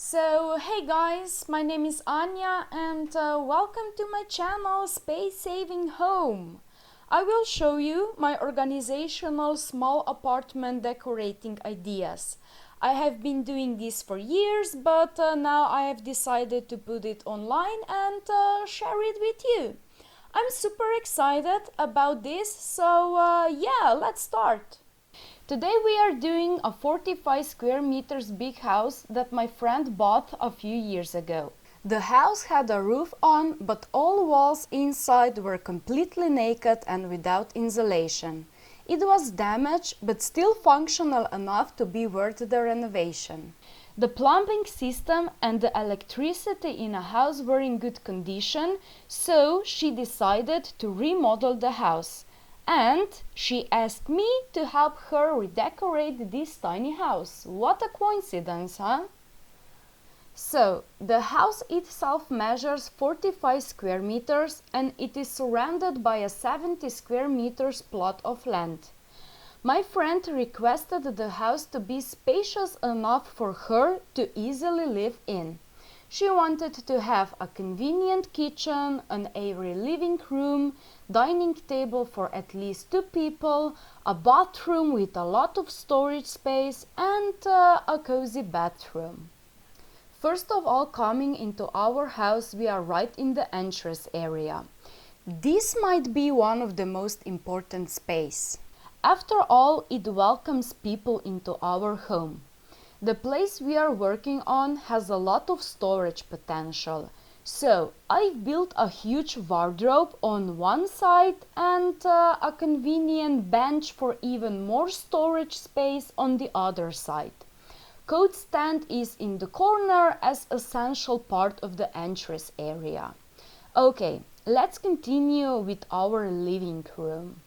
Hey guys, my name is Anya and welcome to my channel Space Saving Home. I will show you my organizational small apartment decorating ideas. I have been doing this for years, but now I have decided to put it online and share it with you. I'm super excited about this, so yeah, let's start. Today we are doing a 45 square meters big house that my friend bought a few years ago. The house had a roof on, but all walls inside were completely naked and without insulation. It was damaged, but still functional enough to be worth the renovation. The plumbing system and the electricity in a house were in good condition, so she decided to remodel the house. And she asked me to help her redecorate this tiny house. What a coincidence, huh? So, the house itself measures 45 square meters and it is surrounded by a 70 square meters plot of land. My friend requested the house to be spacious enough for her to easily live in. She wanted to have a convenient kitchen, an airy living room, dining table for at least 2 people, a bathroom with a lot of storage space, and a cozy bathroom. First of all, coming into our house, we are right in the entrance area. This might be one of the most important space. After all, it welcomes people into our home. The place we are working on has a lot of storage potential. So, I've built a huge wardrobe on one side and a convenient bench for even more storage space on the other side. Coat stand is in the corner as essential part of the entrance area. Okay, let's continue with our living room.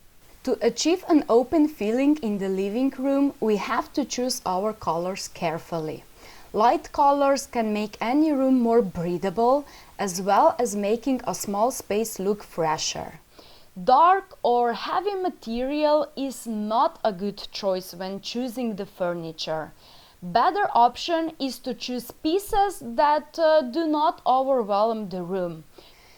To achieve an open feeling in the living room, we have to choose our colors carefully. Light colors can make any room more breathable, as well as making a small space look fresher. Dark or heavy material is not a good choice when choosing the furniture. Better option is to choose pieces that do not overwhelm the room.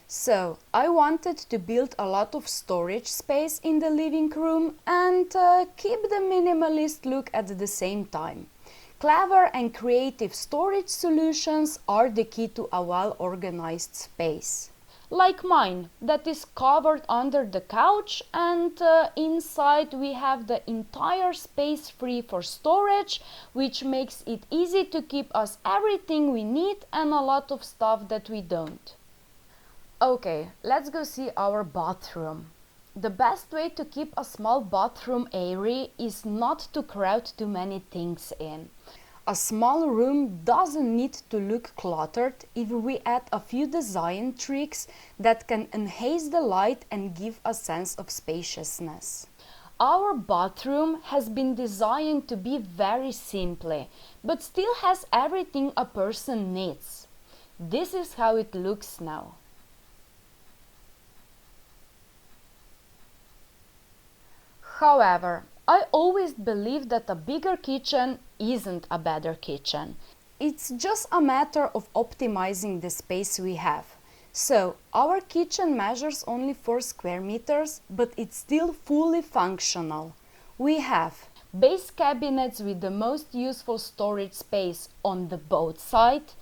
So, I wanted to build a lot of storage space in the living room and keep the minimalist look at the same time. Clever and creative storage solutions are the key to a well-organized space. Like mine, that is covered under the couch and inside we have the entire space free for storage, which makes it easy to keep us everything we need and a lot of stuff that we don't. Okay, let's go see our bathroom. The best way to keep a small bathroom airy is not to crowd too many things in. A small room doesn't need to look cluttered if we add a few design tricks that can enhance the light and give a sense of spaciousness. Our bathroom has been designed to be very simple, but still has everything a person needs. This is how it looks now. However, I always believe that a bigger kitchen isn't a better kitchen. It's just a matter of optimizing the space we have. So, our kitchen measures only 4 square meters, but it's still fully functional. We have base cabinets with the most useful storage space on the both sides,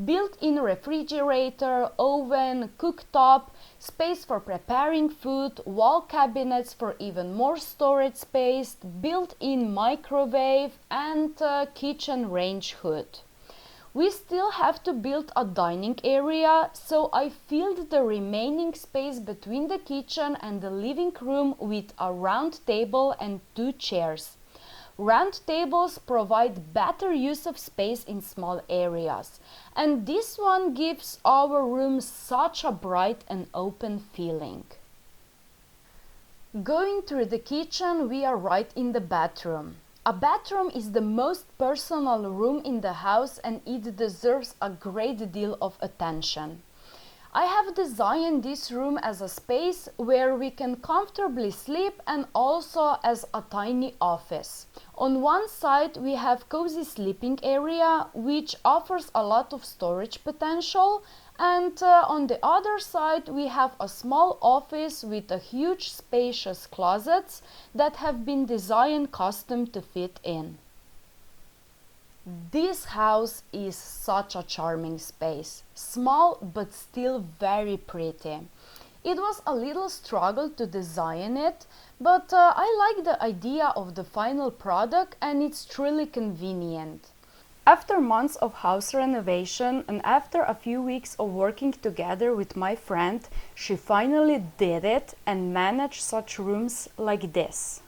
built-in refrigerator, oven, cooktop, space for preparing food, wall cabinets for even more storage space, built-in microwave and kitchen range hood. We still have to build a dining area, so I filled the remaining space between the kitchen and the living room with a round table and 2 chairs. Round tables provide better use of space in small areas, and this one gives our room such a bright and open feeling. Going through the kitchen, we are right in the bathroom. A bathroom is the most personal room in the house and it deserves a great deal of attention. I have designed this room as a space where we can comfortably sleep and also as a tiny office. On one side we have cozy sleeping area which offers a lot of storage potential, and on the other side we have a small office with a huge spacious closets that have been designed custom to fit in. This house is such a charming space, small but still very pretty. It was a little struggle to design it, but I like the idea of the final product and it's truly convenient. After months of house renovation and after a few weeks of working together with my friend, she finally did it and managed such rooms like this.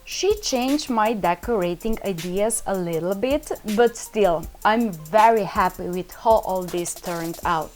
She changed my decorating ideas a little bit, but still, I'm very happy with how all this turned out.